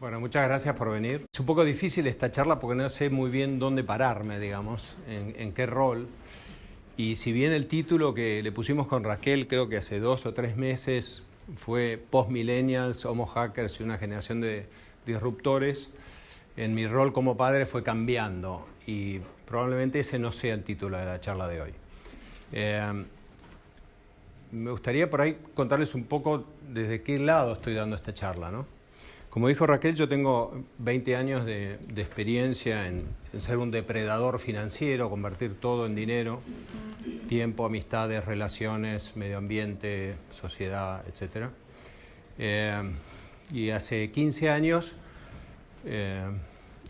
Bueno, muchas gracias por venir. Es un poco difícil esta charla porque no sé muy bien dónde pararme, digamos, en qué rol. Y si bien el título que le pusimos con Raquel, creo que hace 2 o 3 meses, fue Post-Millennials, Homo Hackers y una generación de disruptores, en mi rol como padre fue cambiando y probablemente ese no sea el título de la charla de hoy. Me gustaría por ahí contarles un poco desde qué lado estoy dando esta charla, ¿no? Como dijo Raquel, yo tengo 20 años de experiencia en ser un depredador financiero, convertir todo en dinero, tiempo, amistades, relaciones, medio ambiente, sociedad, etc. Y hace 15 años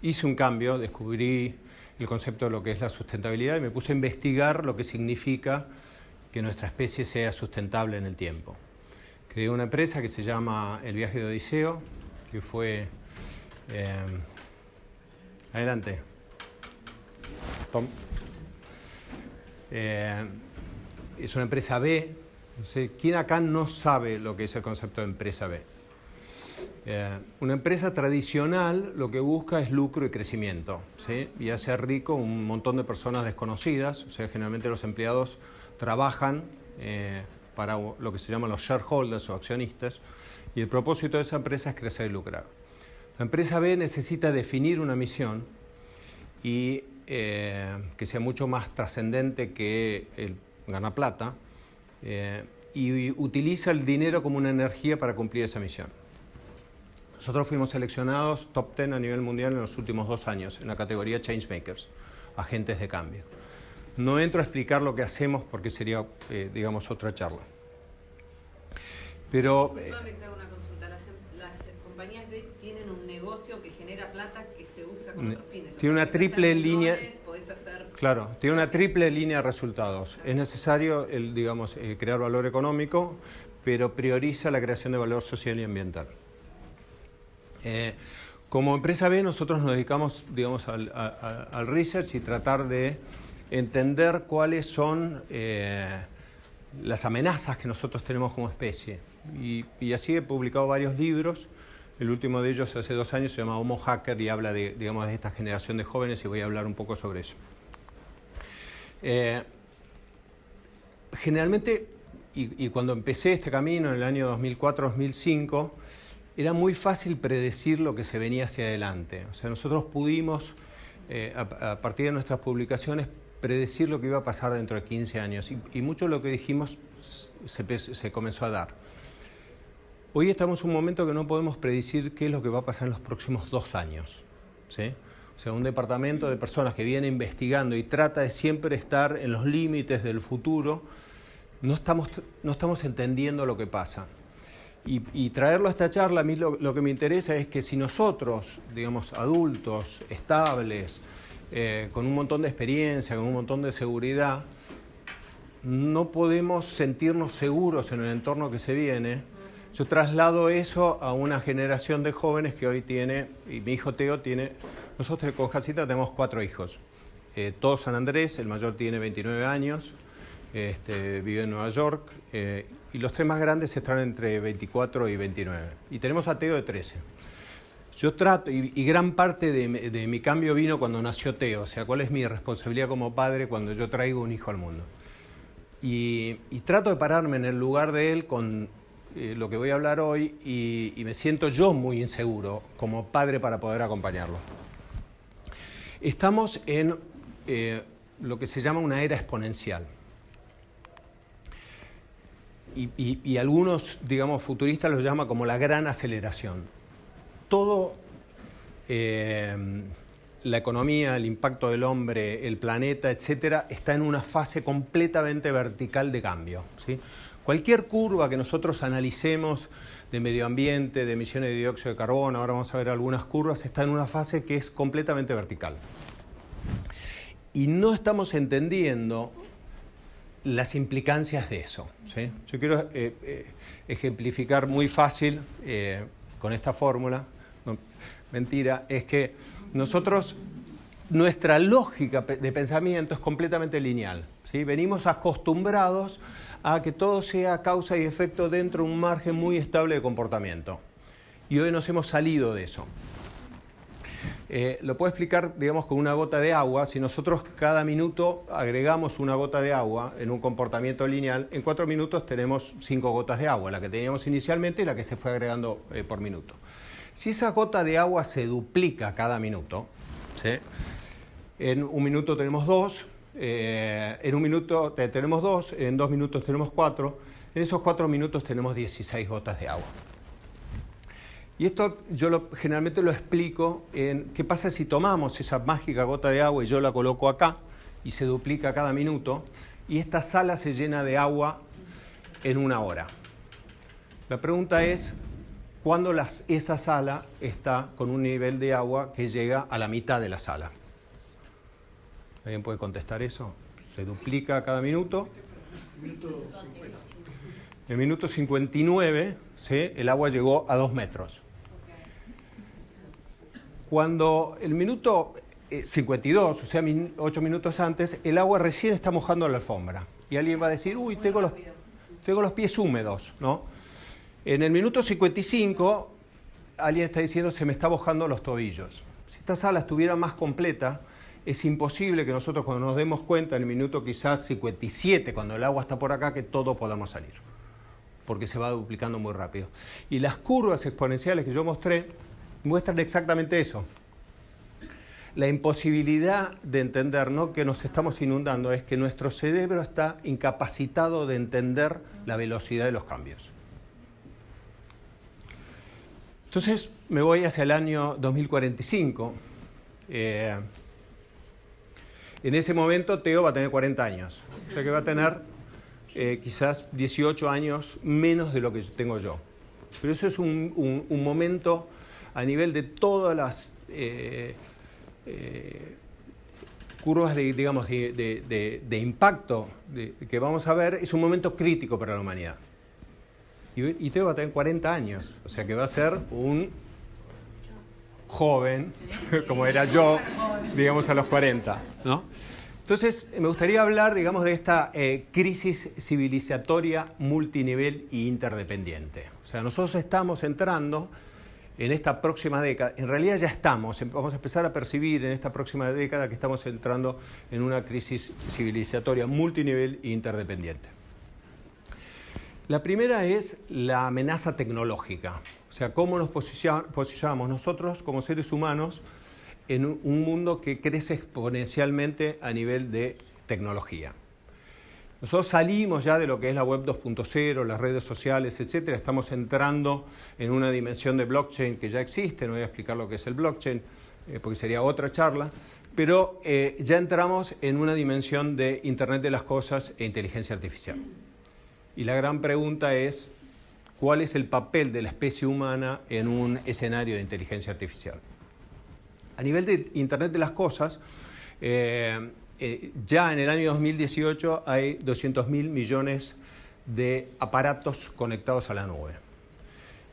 hice un cambio, descubrí el concepto de lo que es la sustentabilidad y me puse a investigar lo que significa que nuestra especie sea sustentable en el tiempo. Creé una empresa que se llama El Viaje de Odiseo, que fue... adelante. Tom. Es una empresa B. No sé, ¿quién acá no sabe lo que es el concepto de empresa B? Una empresa tradicional lo que busca es lucro y crecimiento, ¿sí? Y hacer rico un montón de personas desconocidas. O sea, generalmente los empleados trabajan para lo que se llaman los shareholders o accionistas, y el propósito de esa empresa es crecer y lucrar. La empresa B necesita definir una misión y que sea mucho más trascendente que el ganar plata, y utiliza el dinero como una energía para cumplir esa misión. Nosotros fuimos seleccionados top 10 a nivel mundial en los últimos 2 años en la categoría Changemakers, agentes de cambio. No entro a explicar lo que hacemos porque sería, digamos, otra charla. Pero... solamente hago una consulta. Las compañías B tienen un negocio que genera plata que se usa con otros fines. Tiene una triple línea... Podés hacer... Claro, tiene una triple línea de resultados. Es necesario, digamos, crear valor económico, pero prioriza la creación de valor social y ambiental. Como empresa B, nosotros nos dedicamos, digamos, al research y tratar de entender cuáles son las amenazas que nosotros tenemos como especie. Y así he publicado varios libros. El último de ellos hace 2 años se llama Homo Hacker y habla de, digamos, de esta generación de jóvenes y voy a hablar un poco sobre eso. Generalmente, y cuando empecé este camino en el año 2004-2005, era muy fácil predecir lo que se venía hacia adelante. O sea, nosotros pudimos, a partir de nuestras publicaciones, predecir lo que iba a pasar dentro de 15 años. Y mucho de lo que dijimos se comenzó a dar. Hoy estamos en un momento que no podemos predecir qué es lo que va a pasar en los próximos 2 años, ¿sí? O sea, un departamento de personas que viene investigando y trata de siempre estar en los límites del futuro, no estamos entendiendo lo que pasa. Y traerlo a esta charla, a mí lo que me interesa es que si nosotros, digamos, adultos, estables, con un montón de experiencia, con un montón de seguridad, no podemos sentirnos seguros en el entorno que se viene. Yo traslado eso a una generación de jóvenes que hoy tiene, y mi hijo Teo tiene, nosotros con Jacinta tenemos 4 hijos, todos San Andrés, el mayor tiene 29 años, vive en Nueva York, y los 3 más grandes están entre 24 y 29, y tenemos a Teo de 13. Yo trato, y gran parte de mi cambio vino cuando nació Teo, o sea, cuál es mi responsabilidad como padre cuando yo traigo un hijo al mundo. Y trato de pararme en el lugar de él con lo que voy a hablar hoy y me siento yo muy inseguro como padre para poder acompañarlo. Estamos en lo que se llama una era exponencial. Y algunos, digamos, futuristas lo llaman como la gran aceleración. Todo, la economía, el impacto del hombre, el planeta, etcétera, está en una fase completamente vertical de cambio, ¿sí? Cualquier curva que nosotros analicemos de medio ambiente, de emisiones de dióxido de carbono, ahora vamos a ver algunas curvas, está en una fase que es completamente vertical. Y no estamos entendiendo las implicancias de eso, ¿sí? Yo quiero ejemplificar muy fácil con esta fórmula. No, mentira, es que nosotros, nuestra lógica de pensamiento es completamente lineal, ¿sí? Venimos acostumbrados a que todo sea causa y efecto dentro de un margen muy estable de comportamiento. y hoy nos hemos salido de eso. Lo puedo explicar, digamos, con una gota de agua. Si nosotros cada minuto agregamos una gota de agua en un comportamiento lineal, en 4 minutos tenemos 5 gotas de agua, la que teníamos inicialmente y la que se fue agregando por minuto. Si esa gota de agua se duplica cada minuto, ¿sí? En un minuto tenemos 2, en un minuto tenemos 2, en 2 minutos tenemos 4, en esos 4 minutos tenemos 16 gotas de agua. Y esto yo generalmente lo explico en qué pasa si tomamos esa mágica gota de agua y yo la coloco acá y se duplica cada minuto y esta sala se llena de agua en 1 hora. La pregunta es, ¿cuándo esa sala está con un nivel de agua que llega a la mitad de la sala? ¿Alguien puede contestar eso? Se duplica cada minuto. En el minuto 59, ¿sí? El agua llegó a 2 metros. Cuando el minuto 52, o sea, 8 minutos antes, el agua recién está mojando la alfombra. Y alguien va a decir, uy, tengo los pies húmedos, ¿no? En el minuto 55, alguien está diciendo, se me está mojando los tobillos. Si esta sala estuviera más completa, es imposible que nosotros cuando nos demos cuenta en el minuto quizás 57, cuando el agua está por acá, que todos podamos salir, porque se va duplicando muy rápido. Y las curvas exponenciales que yo mostré muestran exactamente eso. La imposibilidad de entender, no que nos estamos inundando, es que nuestro cerebro está incapacitado de entender la velocidad de los cambios. Entonces me voy hacia el año 2045. En ese momento Teo va a tener 40 años, o sea que va a tener quizás 18 años menos de lo que tengo yo. Pero eso es un momento a nivel de todas las curvas de impacto que vamos a ver, es un momento crítico para la humanidad. Y Teo va a tener 40 años, o sea que va a ser un joven, como era yo, digamos, a los 40, ¿no? Entonces, me gustaría hablar, digamos, de esta crisis civilizatoria multinivel e interdependiente. O sea, nosotros estamos entrando en esta próxima década, en realidad ya estamos, vamos a empezar a percibir en esta próxima década que estamos entrando en una crisis civilizatoria multinivel e interdependiente. La primera es la amenaza tecnológica, o sea, cómo nos posicionamos nosotros como seres humanos en un mundo que crece exponencialmente a nivel de tecnología. Nosotros salimos ya de lo que es la web 2.0, las redes sociales, etcétera. Estamos entrando en una dimensión de blockchain que ya existe. No voy a explicar lo que es el blockchain, porque sería otra charla. Pero ya entramos en una dimensión de Internet de las cosas e inteligencia artificial. Y la gran pregunta es, ¿cuál es el papel de la especie humana en un escenario de inteligencia artificial? A nivel de Internet de las cosas, ya en el año 2018 hay 200.000 millones de aparatos conectados a la nube.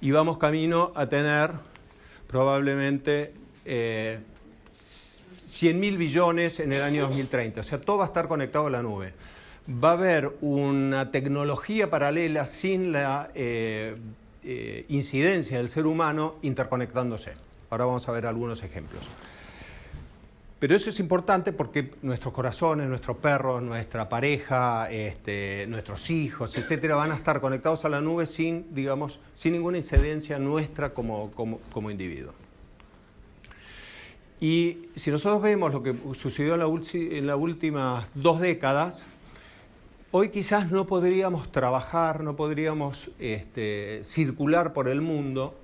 Y vamos camino a tener probablemente 100.000 billones en el año 2030. O sea, todo va a estar conectado a la nube. Va a haber una tecnología paralela sin la incidencia del ser humano interconectándose. Ahora vamos a ver algunos ejemplos. Pero eso es importante porque nuestros corazones, nuestros perros, nuestra pareja, nuestros hijos, etcétera, van a estar conectados a la nube sin ninguna incidencia nuestra como individuo. Y si nosotros vemos lo que sucedió en las últimas 2 décadas, hoy quizás no podríamos trabajar, no podríamos circular por el mundo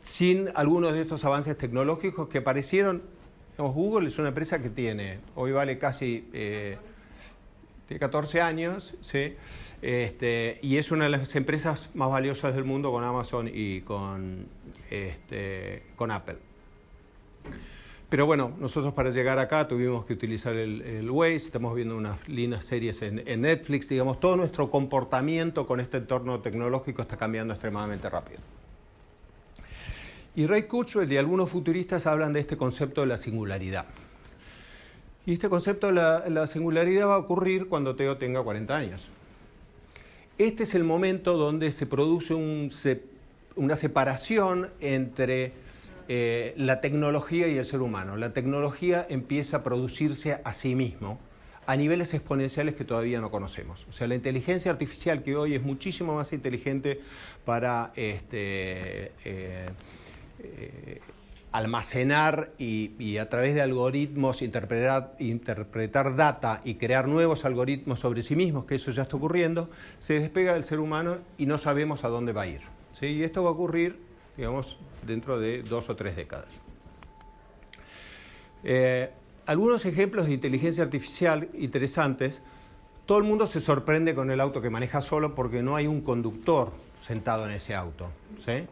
sin algunos de estos avances tecnológicos que parecieron. Google es una empresa que hoy vale casi 14 años, ¿sí? Y es una de las empresas más valiosas del mundo con Amazon y con Apple. Pero bueno, nosotros para llegar acá tuvimos que utilizar el Waze, estamos viendo unas lindas series en Netflix, digamos, todo nuestro comportamiento con este entorno tecnológico está cambiando extremadamente rápido. Y Ray Kurzweil y algunos futuristas hablan de este concepto de la singularidad. Y este concepto de la singularidad va a ocurrir cuando Teo tenga 40 años. Este es el momento donde se produce una separación entre la tecnología y el ser humano. La tecnología empieza a producirse a sí mismo a niveles exponenciales que todavía no conocemos. O sea, la inteligencia artificial, que hoy es muchísimo más inteligente para almacenar y a través de algoritmos interpretar data y crear nuevos algoritmos sobre sí mismos, que eso ya está ocurriendo, se despega del ser humano y no sabemos a dónde va a ir, ¿sí? Y esto va a ocurrir, digamos, dentro de 2 o 3 décadas. Algunos ejemplos de inteligencia artificial interesantes. Todo el mundo se sorprende con el auto que maneja solo porque no hay un conductor sentado en ese auto, ¿sí?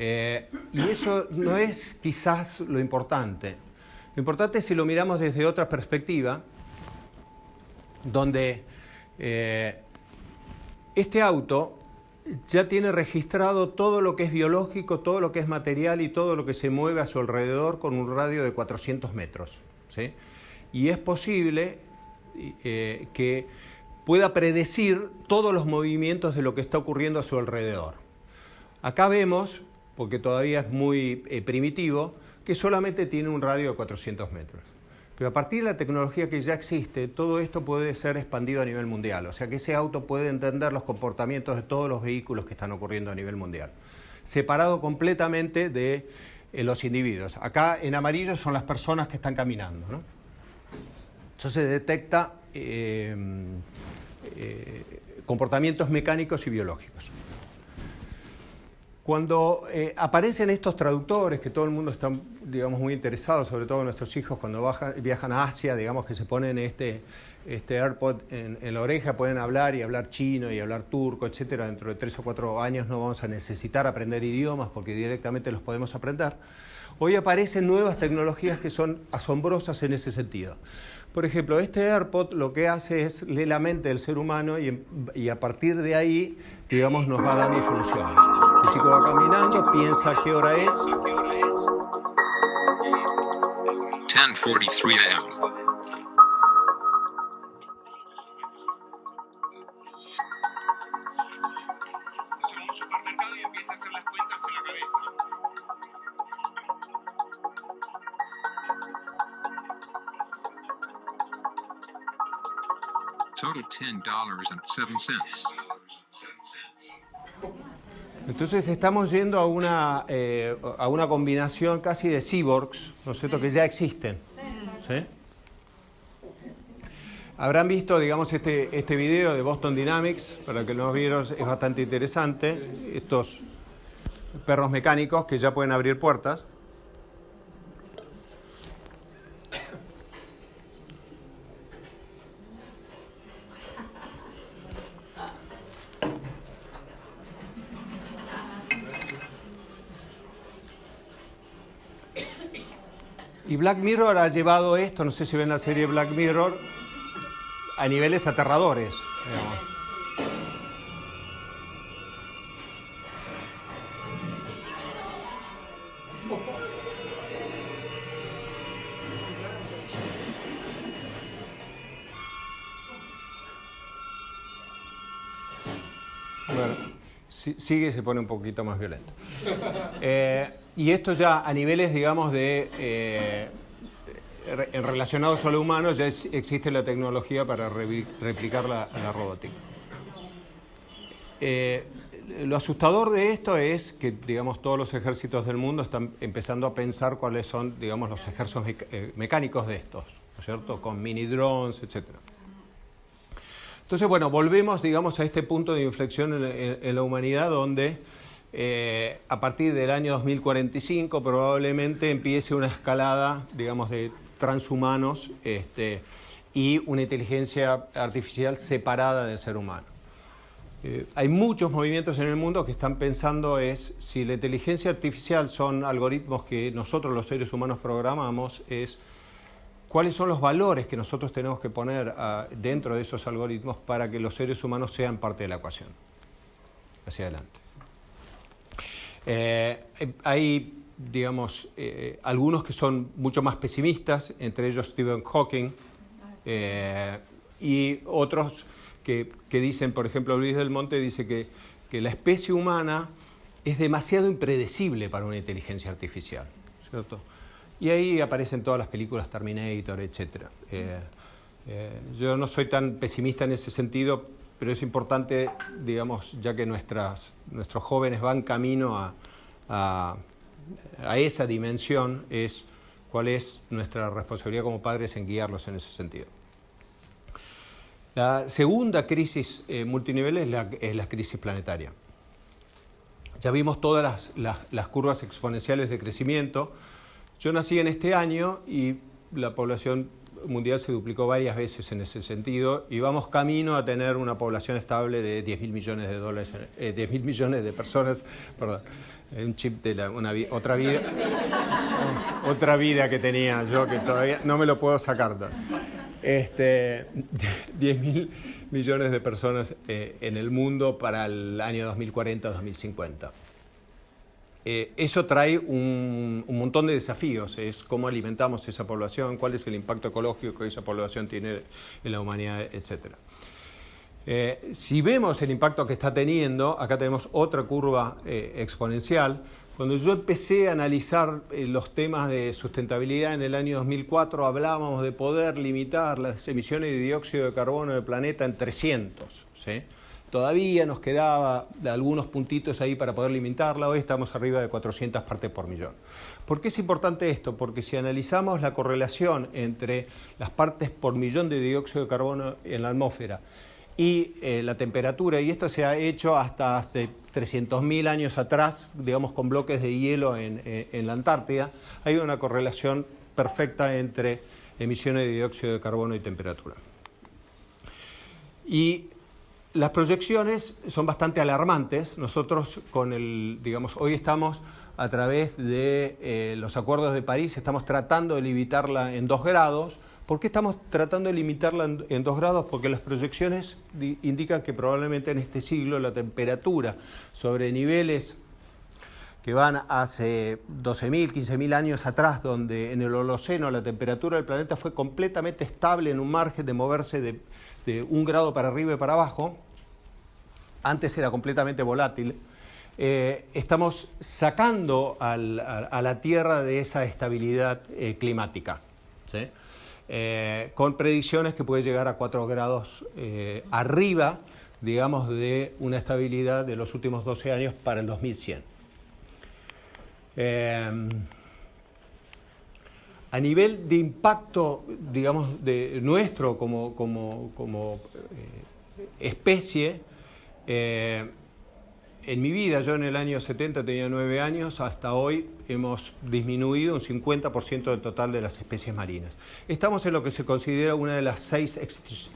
Y eso no es quizás lo importante. Lo importante es si lo miramos desde otra perspectiva, donde este auto ya tiene registrado todo lo que es biológico, todo lo que es material y todo lo que se mueve a su alrededor con un radio de 400 metros, ¿sí? Y es posible que pueda predecir todos los movimientos de lo que está ocurriendo a su alrededor. Acá vemos, porque todavía es muy primitivo, que solamente tiene un radio de 400 metros. Pero a partir de la tecnología que ya existe, todo esto puede ser expandido a nivel mundial. O sea que ese auto puede entender los comportamientos de todos los vehículos que están ocurriendo a nivel mundial, separado completamente de los individuos. Acá en amarillo son las personas que están caminando, ¿no? Entonces detecta comportamientos mecánicos y biológicos. Cuando aparecen estos traductores, que todo el mundo está, digamos, muy interesado, sobre todo nuestros hijos cuando viajan a Asia, digamos que se ponen este AirPod en la oreja, pueden hablar y hablar chino y hablar turco, etcétera. Dentro de 3 o 4 años no vamos a necesitar aprender idiomas porque directamente los podemos aprender. Hoy aparecen nuevas tecnologías que son asombrosas en ese sentido. Por ejemplo, este AirPod lo que hace es leer la mente del ser humano y a partir de ahí, digamos, nos va dando soluciones. El chico va caminando, piensa qué hora es. 10:43 a.m. En un supermercado y empieza a hacer las cuentas en la cabeza. Total $10.07. Entonces estamos yendo a una combinación casi de cyborgs, ¿no es cierto?, que ya existen, ¿sí? Habrán visto, digamos, este video de Boston Dynamics, para que lo vieron, es bastante interesante. Estos perros mecánicos que ya pueden abrir puertas. Y Black Mirror ha llevado esto, no sé si ven la serie Black Mirror, a niveles aterradores, digamos. Bueno, sigue y se pone un poquito más violento. Y esto ya a niveles, digamos, relacionados a lo humano, ya existe la tecnología para replicar la robótica. Lo asustador de esto es que, digamos, todos los ejércitos del mundo están empezando a pensar cuáles son, digamos, los ejércitos mecánicos de estos, ¿no es cierto?, con mini drones, etcétera. Entonces, bueno, volvemos, digamos, a este punto de inflexión en la humanidad donde a partir del año 2045 probablemente empiece una escalada, digamos, de transhumanos y una inteligencia artificial separada del ser humano. Hay muchos movimientos en el mundo que están pensando si la inteligencia artificial son algoritmos que nosotros los seres humanos programamos, cuáles son los valores que nosotros tenemos que poner dentro de esos algoritmos para que los seres humanos sean parte de la ecuación. Hacia adelante. Hay, digamos, algunos que son mucho más pesimistas, entre ellos Stephen Hawking, y otros que dicen, por ejemplo, Luis del Monte dice que la especie humana es demasiado impredecible para una inteligencia artificial, ¿cierto? Y ahí aparecen todas las películas Terminator, etc. Yo no soy tan pesimista en ese sentido, pero es importante, digamos, ya que nuestros jóvenes van camino a esa dimensión, es cuál es nuestra responsabilidad como padres en guiarlos en ese sentido. La segunda crisis multinivel es la crisis planetaria. Ya vimos todas las curvas exponenciales de crecimiento. Yo nací en este año y la población mundial se duplicó varias veces en ese sentido y vamos camino a tener una población estable de 10.000 millones de dólares, 10.000 millones de personas, perdón, un chip de otra vida que tenía yo que todavía no me lo puedo sacar. 10.000 millones de personas en el mundo para el año 2040-2050. Eso trae un montón de desafíos, es cómo alimentamos esa población, cuál es el impacto ecológico que esa población tiene en la humanidad, etc. Si vemos el impacto que está teniendo, acá tenemos otra curva exponencial. Cuando yo empecé a analizar los temas de sustentabilidad en el año 2004, hablábamos de poder limitar las emisiones de dióxido de carbono del planeta en 300, ¿sí? Todavía nos quedaba algunos puntitos ahí para poder limitarla. Hoy estamos arriba de 400 partes por millón. ¿Por qué es importante esto? Porque si analizamos la correlación entre las partes por millón de dióxido de carbono en la atmósfera y la temperatura, y esto se ha hecho hasta hace 300.000 años atrás, digamos con bloques de hielo en la Antártida, hay una correlación perfecta entre emisiones de dióxido de carbono y temperatura. Y las proyecciones son bastante alarmantes. Nosotros hoy estamos a través de los acuerdos de París, estamos tratando de limitarla en 2 grados. ¿Por qué estamos tratando de limitarla en 2 grados? Porque las proyecciones indican que probablemente en este siglo la temperatura sobre niveles que van hace 12.000, 15.000 años atrás, donde en el Holoceno la temperatura del planeta fue completamente estable en un margen de moverse de 1 grado para arriba y para abajo, antes era completamente volátil, estamos sacando a la Tierra de esa estabilidad climática, ¿sí? Con predicciones que puede llegar a 4 grados arriba, digamos, de una estabilidad de los últimos 12 años para el 2100. A nivel de impacto, digamos, de nuestro como especie, en mi vida, yo en el año 70 tenía 9 años, hasta hoy hemos disminuido un 50% del total de las especies marinas. Estamos en lo que se considera una de las 6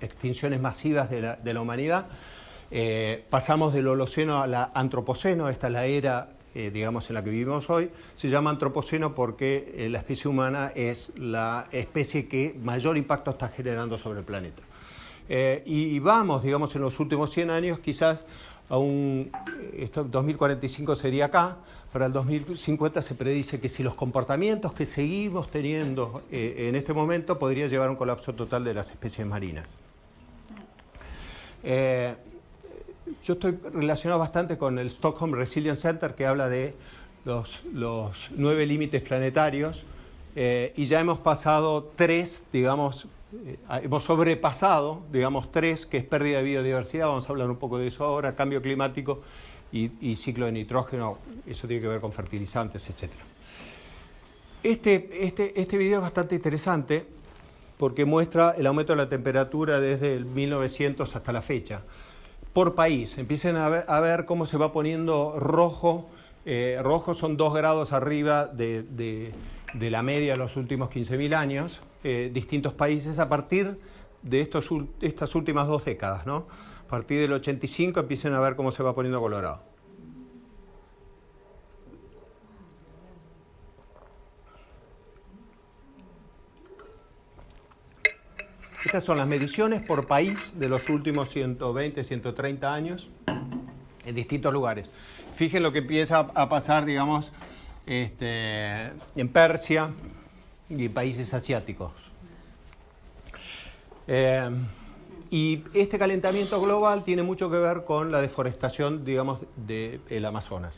extinciones masivas de la humanidad. Pasamos del Holoceno a la Antropoceno, esta es la era digamos, en la que vivimos hoy. Se llama Antropoceno porque la especie humana es la especie que mayor impacto está generando sobre el planeta. Y vamos, digamos, en los últimos 100 años, quizás a 2045 sería acá, para el 2050 se predice que si los comportamientos que seguimos teniendo en este momento podría llevar a un colapso total de las especies marinas. Yo estoy relacionado bastante con el Stockholm Resilience Center, que habla de los 9 límites planetarios, y ya hemos pasado 3, digamos, hemos sobrepasado, digamos, 3, que es pérdida de biodiversidad, vamos a hablar un poco de eso ahora, cambio climático y ciclo de nitrógeno, eso tiene que ver con fertilizantes, etc. Este video es bastante interesante porque muestra el aumento de la temperatura desde el 1900 hasta la fecha. Por país, empiecen a ver cómo se va poniendo rojo. Rojo son 2 grados arriba de la media de los últimos 15.000 años. Distintos países a partir de estas últimas 2 décadas, ¿no? A partir del 85 empiecen a ver cómo se va poniendo colorado. Estas son las mediciones por país de los últimos 120, 130 años en distintos lugares. Fíjense lo que empieza a pasar, digamos, en Persia y países asiáticos. Y este calentamiento global tiene mucho que ver con la deforestación, digamos, del Amazonas.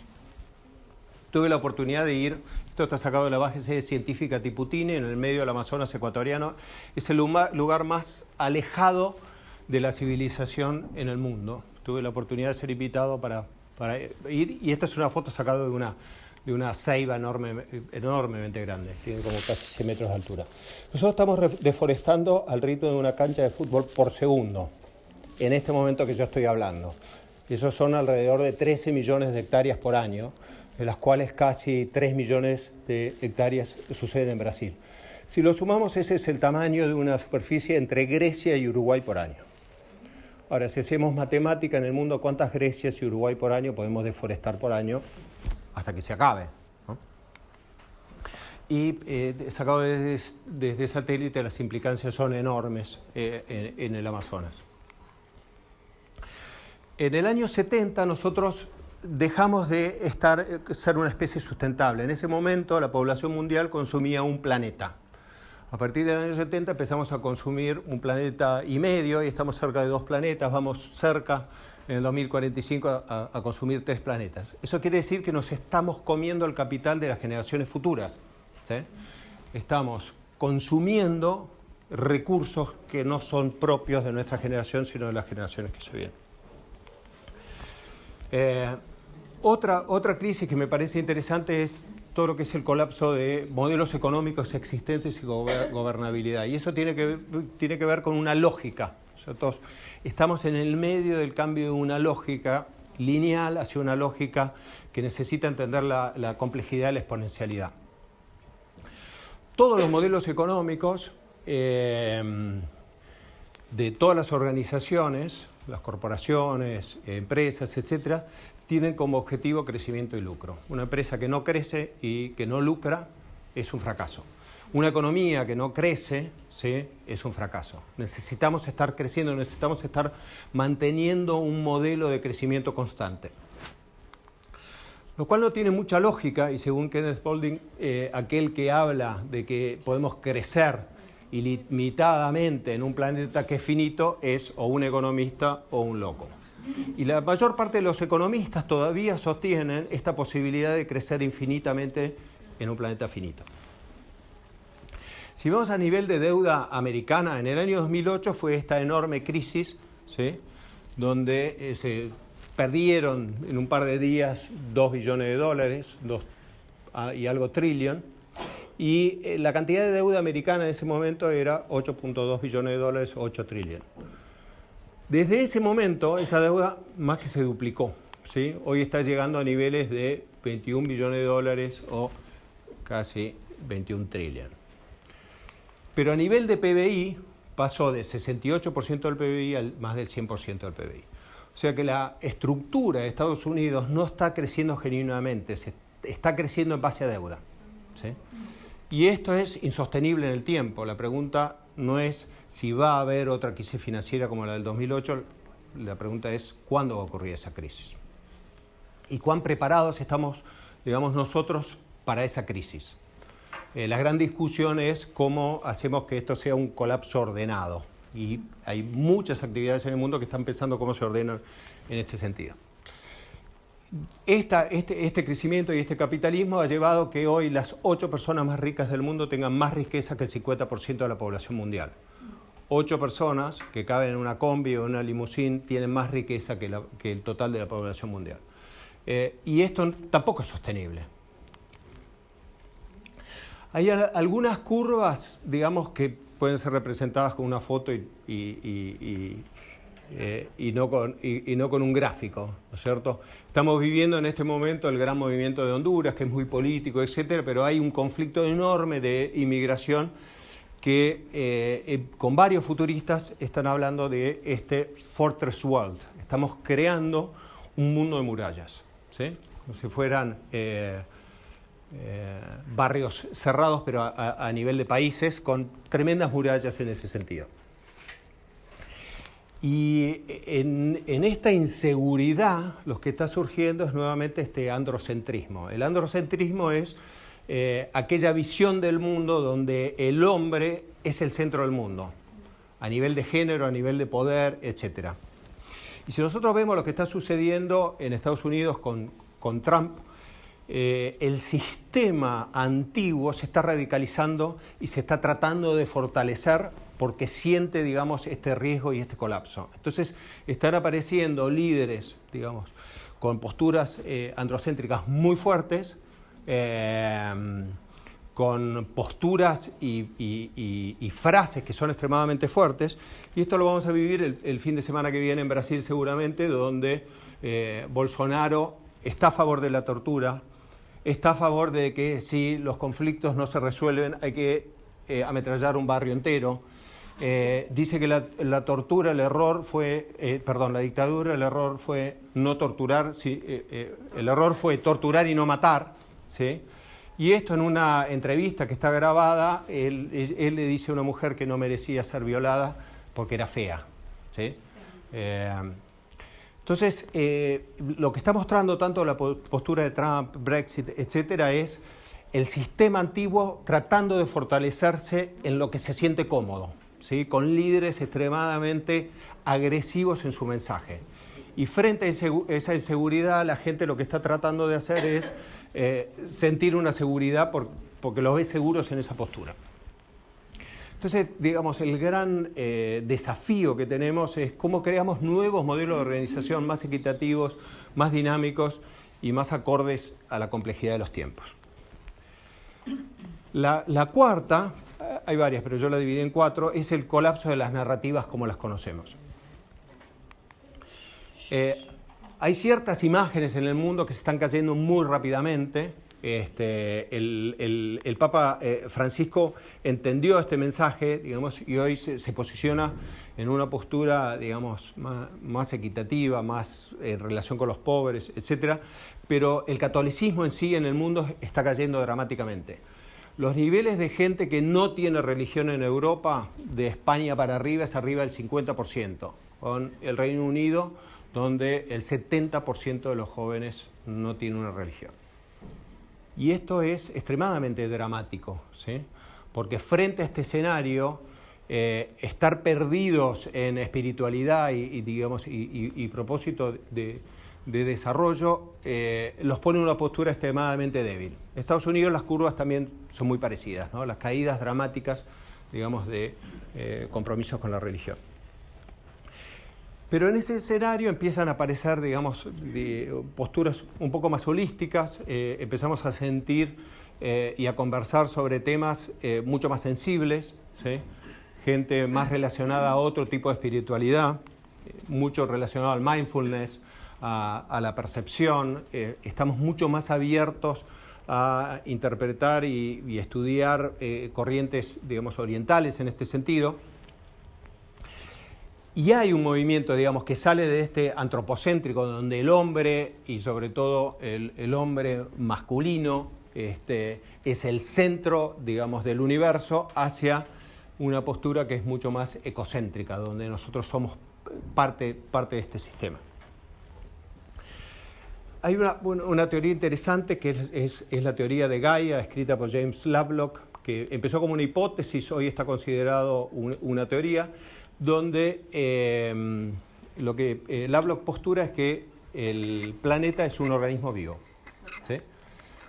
Tuve la oportunidad de ir, esto está sacado de la base científica Tiputini, en el medio del Amazonas ecuatoriano. Es el lugar más alejado de la civilización en el mundo. Tuve la oportunidad de ser invitado para ir, y esta es una foto sacada de una ceiba enormemente grande, tiene como casi 100 metros de altura. Nosotros estamos deforestando al ritmo de una cancha de fútbol por segundo, en este momento que yo estoy hablando. Esos son alrededor de 13 millones de hectáreas por año, de las cuales casi 3 millones de hectáreas suceden en Brasil. Si lo sumamos, ese es el tamaño de una superficie entre Grecia y Uruguay por año. Ahora, si hacemos matemática en el mundo, ¿cuántas Grecias y Uruguay por año podemos deforestar por año hasta que se acabe, ¿no? Y sacado desde satélite, las implicancias son enormes en el Amazonas. En el año 70 nosotros dejamos de ser una especie sustentable. En ese momento la población mundial consumía un planeta. A partir del año 70 empezamos a consumir 1,5 planetas y estamos cerca de 2 planetas, vamos cerca en el 2045 a consumir 3 planetas. Eso quiere decir que nos estamos comiendo el capital de las generaciones futuras, ¿sí? Estamos consumiendo recursos que no son propios de nuestra generación, sino de las generaciones que se vienen. Otra crisis que me parece interesante es todo lo que es el colapso de modelos económicos existentes y gobernabilidad. Y eso tiene que ver con una lógica. Nosotros estamos en el medio del cambio de una lógica lineal hacia una lógica que necesita entender la complejidad y la exponencialidad. Todos los modelos económicos de todas las organizaciones, las corporaciones, empresas, etcétera, tienen como objetivo crecimiento y lucro. Una empresa que no crece y que no lucra es un fracaso. Una economía que no crece, ¿sí?, es un fracaso. Necesitamos estar creciendo, necesitamos estar manteniendo un modelo de crecimiento constante. Lo cual no tiene mucha lógica, y según Kenneth Boulding, aquel que habla de que podemos crecer ilimitadamente en un planeta que es finito es o un economista o un loco. Y la mayor parte de los economistas todavía sostienen esta posibilidad de crecer infinitamente en un planeta finito. Si vamos a nivel de deuda americana, en el año 2008 fue esta enorme crisis, ¿sí?, donde se perdieron en un par de días $2 billones, 2 y algo trillón, y la cantidad de deuda americana en ese momento era $8.2 billones, 8 trillón. Desde ese momento, esa deuda más que se duplicó, ¿sí? Hoy está llegando a niveles de $21 billones o casi 21 trillón. Pero a nivel de PBI pasó de 68% del PBI al más del 100% del PBI. O sea que la estructura de Estados Unidos no está creciendo genuinamente, está creciendo en base a deuda, ¿sí? Y esto es insostenible en el tiempo. La pregunta no es si va a haber otra crisis financiera como la del 2008, la pregunta es cuándo va a ocurrir esa crisis. Y cuán preparados estamos, digamos, nosotros para esa crisis. La gran discusión es cómo hacemos que esto sea un colapso ordenado. Y hay muchas actividades en el mundo que están pensando cómo se ordenan en este sentido. Este crecimiento y este capitalismo ha llevado que hoy las 8 personas más ricas del mundo tengan más riqueza que el 50% de la población mundial. 8 personas que caben en una combi o en una limusín tienen más riqueza que el total de la población mundial. Y esto tampoco es sostenible. Hay algunas curvas, digamos, que pueden ser representadas con una foto y no con un gráfico, ¿no es cierto? Estamos viviendo en este momento el gran movimiento de Honduras, que es muy político, etcétera, pero hay un conflicto enorme de inmigración que con varios futuristas están hablando de este Fortress World. Estamos creando un mundo de murallas, ¿sí? Como si fueran barrios cerrados, pero a nivel de países, con tremendas murallas en ese sentido. Y en esta inseguridad lo que está surgiendo es nuevamente este androcentrismo. El androcentrismo es aquella visión del mundo donde el hombre es el centro del mundo, a nivel de género, a nivel de poder, etc. Y si nosotros vemos lo que está sucediendo en Estados Unidos con Trump, el sistema antiguo se está radicalizando y se está tratando de fortalecer porque siente, digamos, este riesgo y este colapso. Entonces están apareciendo líderes, digamos, con posturas androcéntricas muy fuertes, con posturas y frases que son extremadamente fuertes, y esto lo vamos a vivir el fin de semana que viene en Brasil seguramente, donde Bolsonaro está a favor de la tortura, está a favor de que si los conflictos no se resuelven hay que ametrallar un barrio entero. Dice que la tortura, el error fue, la dictadura, el error fue no torturar, el error fue torturar y no matar, ¿sí? Y esto en una entrevista que está grabada, él le dice a una mujer que no merecía ser violada porque era fea, ¿sí? Entonces, lo que está mostrando tanto la postura de Trump, Brexit, etcétera, es el sistema antiguo tratando de fortalecerse en lo que se siente cómodo, ¿sí? Con líderes extremadamente agresivos en su mensaje. Y frente a esa inseguridad, la gente lo que está tratando de hacer es sentir una seguridad porque los ve seguros en esa postura. Entonces, digamos, el gran desafío que tenemos es cómo creamos nuevos modelos de organización más equitativos, más dinámicos y más acordes a la complejidad de los tiempos. La cuarta, hay varias, pero yo la dividí en 4, es el colapso de las narrativas como las conocemos. Hay ciertas imágenes en el mundo que se están cayendo muy rápidamente. El Papa Francisco entendió este mensaje, digamos, y hoy se posiciona en una postura, digamos, más equitativa, más en relación con los pobres, etcétera. Pero el catolicismo en sí en el mundo está cayendo dramáticamente. Los niveles de gente que no tiene religión en Europa, de España para arriba, es arriba del 50%, con el Reino Unido, donde el 70% de los jóvenes no tiene una religión. Y esto es extremadamente dramático, ¿sí? Porque frente a este escenario, estar perdidos en espiritualidad y propósito de desarrollo los pone en una postura extremadamente débil. En Estados Unidos las curvas también son muy parecidas, ¿no? Las caídas dramáticas, digamos, de compromisos con la religión. Pero en ese escenario empiezan a aparecer, digamos, posturas un poco más holísticas, empezamos a sentir y a conversar sobre temas mucho más sensibles, ¿sí? Gente más relacionada a otro tipo de espiritualidad, mucho relacionado al mindfulness, a la percepción, estamos mucho más abiertos a interpretar y estudiar corrientes, digamos, orientales en este sentido. Y hay un movimiento, digamos, que sale de este antropocéntrico, donde el hombre, y sobre todo el hombre masculino, es el centro, digamos, del universo, hacia una postura que es mucho más ecocéntrica, donde nosotros somos parte de este sistema. Hay una teoría interesante que es la teoría de Gaia, escrita por James Lovelock, que empezó como una hipótesis, hoy está considerado una teoría, donde lo que Lovelock postura es que el planeta es un organismo vivo, ¿sí?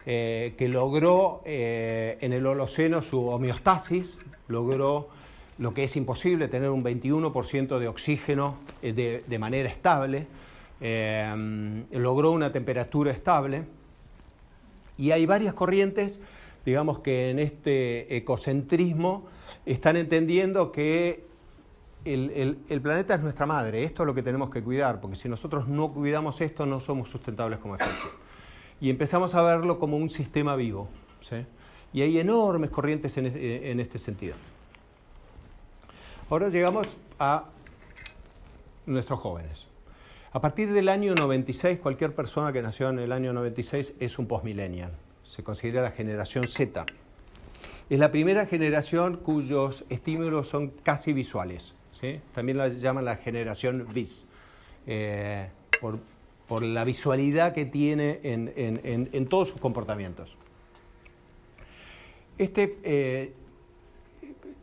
Que logró en el Holoceno su homeostasis, logró lo que es imposible, tener un 21% de oxígeno de manera estable, logró una temperatura estable, y hay varias corrientes, digamos, que en este ecocentrismo están entendiendo que el planeta es nuestra madre, esto es lo que tenemos que cuidar, porque si nosotros no cuidamos esto no somos sustentables como especie. Y empezamos a verlo como un sistema vivo, ¿sí? Y hay enormes corrientes en este sentido. Ahora llegamos a nuestros jóvenes. A partir del año 96, cualquier persona que nació en el año 96 es un postmillennial. Se considera la generación Z. Es la primera generación cuyos estímulos son casi visuales, ¿sí? También la llaman la generación vis, por la visualidad que tiene en todos sus comportamientos.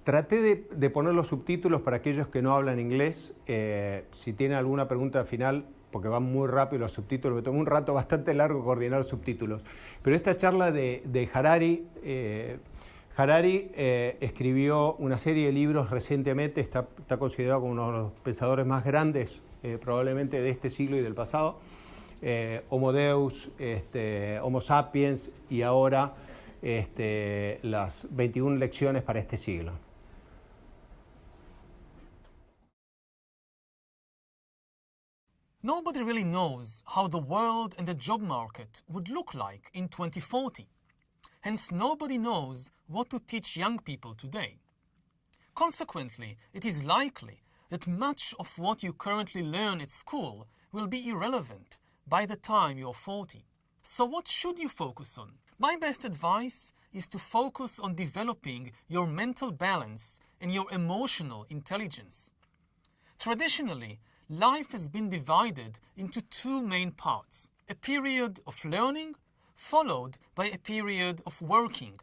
Traté de poner los subtítulos para aquellos que no hablan inglés. Si tienen alguna pregunta final, porque van muy rápido los subtítulos, me tomó un rato bastante largo coordinar los subtítulos. Pero esta charla de Harari, Harari escribió una serie de libros recientemente, está considerado como uno de los pensadores más grandes probablemente de este siglo y del pasado, Homo Deus, Homo Sapiens y ahora las 21 lecciones para este siglo. Nobody really knows how the world and the job market would look like in 2040. Hence, nobody knows what to teach young people today. Consequently, it is likely that much of what you currently learn at school will be irrelevant by the time you're 40. So what should you focus on? My best advice is to focus on developing your mental balance and your emotional intelligence. Traditionally, life has been divided into two main parts: a period of learning followed by a period of working.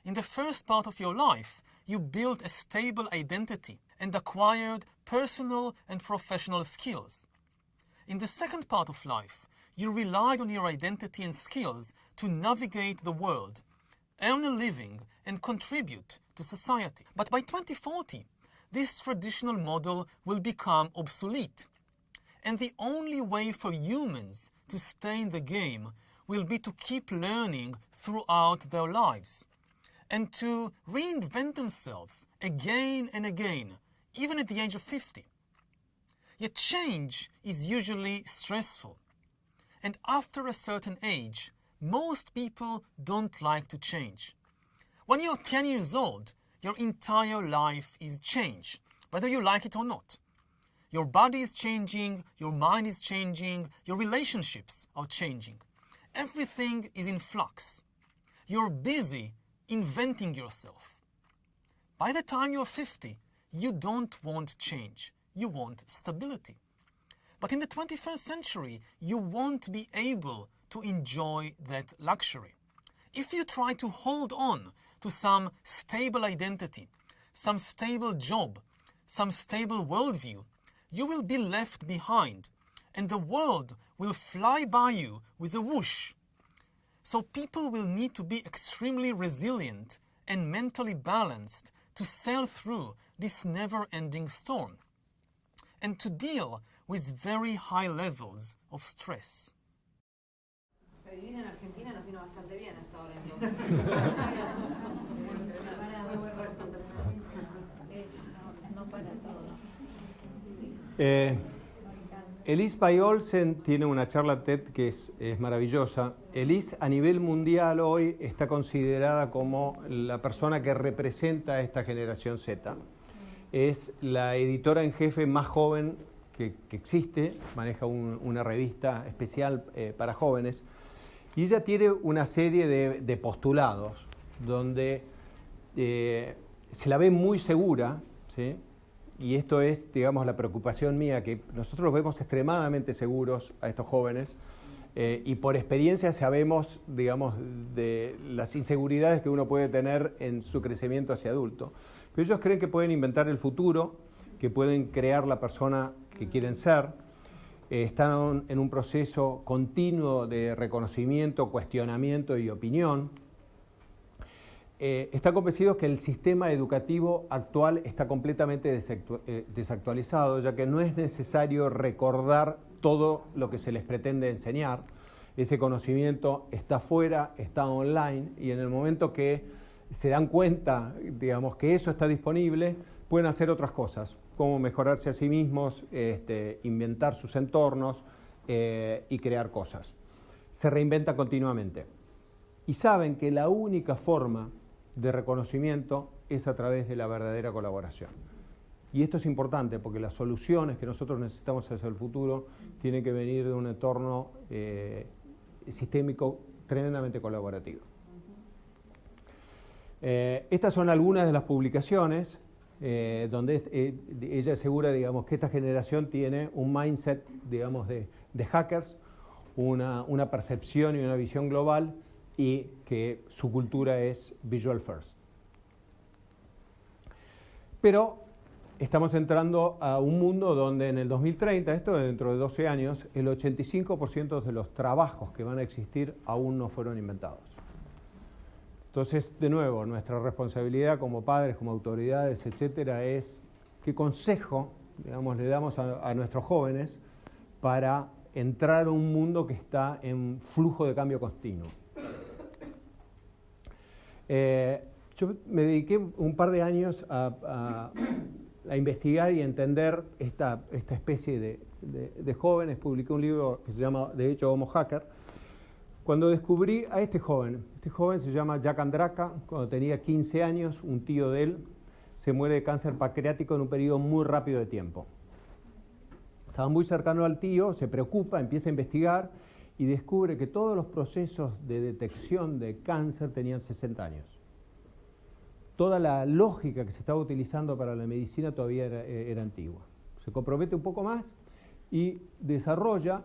In the first part of your life, you built a stable identity and acquired personal and professional skills. In the second part of life, you relied on your identity and skills to navigate the world, earn a living, and contribute to society. But by 2040, this traditional model will become obsolete. And the only way for humans to stay in the game will be to keep learning throughout their lives and to reinvent themselves again and again, even at the age of 50. Yet change is usually stressful. And after a certain age, most people don't like to change. When you're 10 years old, your entire life is change, whether you like it or not. Your body is changing, your mind is changing, your relationships are changing. Everything is in flux. You're busy inventing yourself. By the time you're 50, you don't want change. You want stability. But in the 21st century, you won't be able to enjoy that luxury. If you try to hold on to some stable identity, some stable job, some stable worldview, you will be left behind, and the world will fly by you with a whoosh. So people will need to be extremely resilient and mentally balanced to sail through this never-ending storm, and to deal with very high levels of stress. Vivir en Argentina nos vino bastante bien hasta ahora, entonces. No para todo. Elise Bay Olsen tiene una charla TED que es maravillosa. Elise a nivel mundial hoy está considerada como la persona que representa a esta generación Z. Es la editora en jefe más joven que existe, maneja una revista especial para jóvenes, y ella tiene una serie de postulados donde se la ve muy segura, ¿sí? Y esto es, digamos, la preocupación mía, que nosotros los vemos extremadamente seguros a estos jóvenes y por experiencia sabemos, digamos, de las inseguridades que uno puede tener en su crecimiento hacia adulto. Pero ellos creen que pueden inventar el futuro, que pueden crear la persona que quieren ser, están en un proceso continuo de reconocimiento, cuestionamiento y opinión. Están convencidos que el sistema educativo actual está completamente desactualizado, ya que no es necesario recordar todo lo que se les pretende enseñar. Ese conocimiento está fuera, está online, y en el momento que se dan cuenta, digamos, que eso está disponible, pueden hacer otras cosas, como mejorarse a sí mismos, inventar sus entornos y crear cosas. Se reinventan continuamente. Y saben que la única forma de reconocimiento es a través de la verdadera colaboración. Y esto es importante porque las soluciones que nosotros necesitamos hacia el futuro tienen que venir de un entorno sistémico tremendamente colaborativo. Estas son algunas de las publicaciones donde ella asegura, digamos, que esta generación tiene un mindset, digamos, de hackers, una percepción y una visión global, y que su cultura es visual first. Pero estamos entrando a un mundo donde en el 2030, esto dentro de 12 años, el 85% de los trabajos que van a existir aún no fueron inventados. Entonces, de nuevo, nuestra responsabilidad como padres, como autoridades, etcétera, es qué consejo, digamos, le damos a nuestros jóvenes para entrar a un mundo que está en flujo de cambio continuo. Yo me dediqué un par de años a investigar y entender esta especie de jóvenes. Publiqué un libro que se llama, de hecho, Homo Hacker. Cuando descubrí a este joven se llama Jack Andraka. Cuando tenía 15 años, un tío de él se muere de cáncer pancreático en un periodo muy rápido de tiempo. Estaba muy cercano al tío, se preocupa, empieza a investigar y descubre que todos los procesos de detección de cáncer tenían 60 años. Toda la lógica que se estaba utilizando para la medicina todavía era antigua. Se compromete un poco más y desarrolla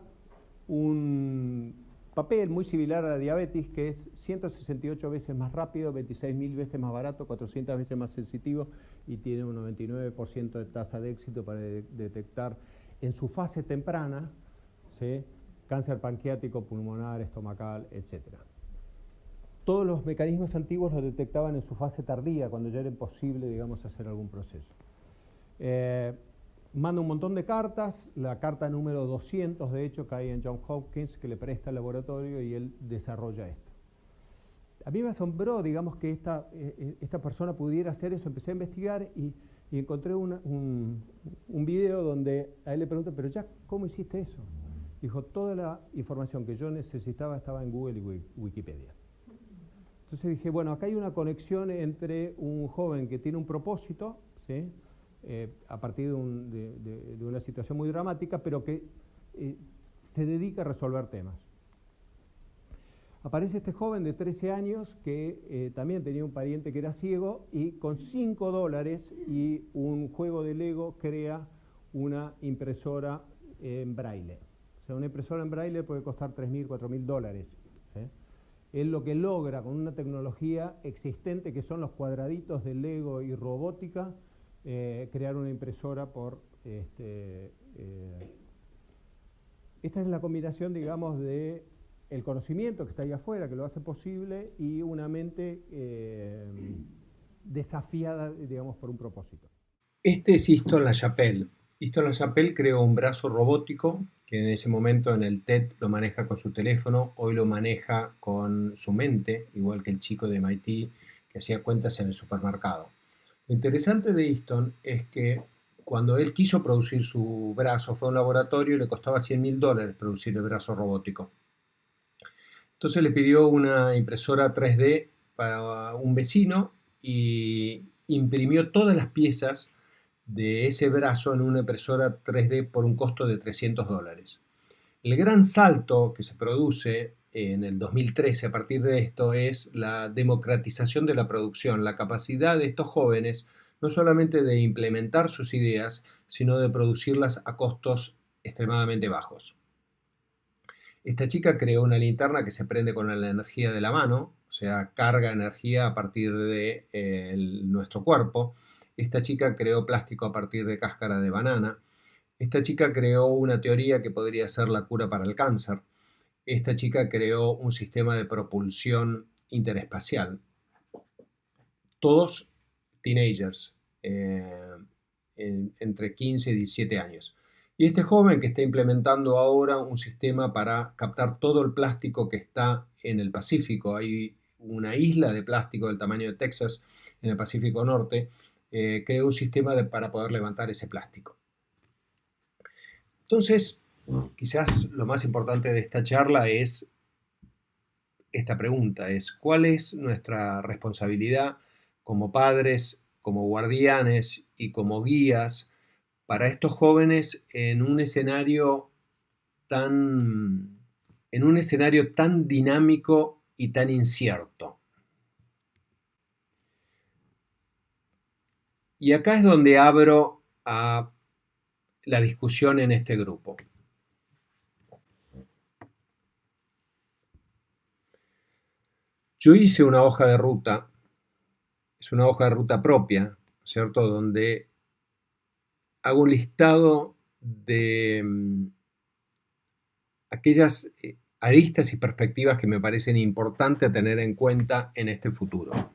un papel muy similar a la diabetes, que es 168 veces más rápido, 26.000 veces más barato, 400 veces más sensitivo y tiene un 99% de tasa de éxito para detectar en su fase temprana, ¿sí?, cáncer pancreático, pulmonar, estomacal, etc. Todos los mecanismos antiguos lo detectaban en su fase tardía, cuando ya era imposible, digamos, hacer algún proceso. Manda un montón de cartas, la carta número 200, de hecho, cae en Johns Hopkins, que le presta el laboratorio y él desarrolla esto. A mí me asombró, digamos, que esta persona pudiera hacer eso. Empecé a investigar y encontré un video donde a él le preguntan, pero Jack, ¿cómo hiciste eso? Dijo, toda la información que yo necesitaba estaba en Google y Wikipedia. Entonces dije, bueno, acá hay una conexión entre un joven que tiene un propósito, ¿sí?, a partir de una situación muy dramática, pero que se dedica a resolver temas. Aparece este joven de 13 años que también tenía un pariente que era ciego y con $5 y un juego de Lego crea una impresora en braille. O sea, una impresora en braille puede costar $3.000, $4.000. ¿Sí? Él lo que logra con una tecnología existente, que son los cuadraditos de Lego y robótica, crear una impresora por... esta es la combinación, digamos, de el conocimiento que está ahí afuera, que lo hace posible, y una mente desafiada, digamos, por un propósito. Este es Easton LaChapelle. Easton LaChapelle creó un brazo robótico que en ese momento en el TED lo maneja con su teléfono, hoy lo maneja con su mente, igual que el chico de MIT que hacía cuentas en el supermercado. Lo interesante de Easton es que cuando él quiso producir su brazo, fue a un laboratorio y le costaba $100.000 producir el brazo robótico. Entonces le pidió una impresora 3D para un vecino y imprimió todas las piezas de ese brazo en una impresora 3D por un costo de $300. El gran salto que se produce en el 2013 a partir de esto es la democratización de la producción, la capacidad de estos jóvenes no solamente de implementar sus ideas, sino de producirlas a costos extremadamente bajos. Esta chica creó una linterna que se prende con la energía de la mano, o sea, carga energía a partir de nuestro cuerpo. Esta chica creó plástico a partir de cáscara de banana. Esta chica creó una teoría que podría ser la cura para el cáncer. Esta chica creó un sistema de propulsión interespacial. Todos teenagers, entre 15 y 17 años. Y este joven que está implementando ahora un sistema para captar todo el plástico que está en el Pacífico. Hay una isla de plástico del tamaño de Texas en el Pacífico Norte. Creó un sistema para poder levantar ese plástico. Entonces, quizás lo más importante de esta charla es esta pregunta, es ¿cuál es nuestra responsabilidad como padres, como guardianes y como guías para estos jóvenes en un escenario tan dinámico y tan incierto? Y acá es donde abro a la discusión en este grupo. Yo hice una hoja de ruta, es una hoja de ruta propia, ¿cierto?, donde hago un listado de aquellas aristas y perspectivas que me parecen importantes tener en cuenta en este futuro.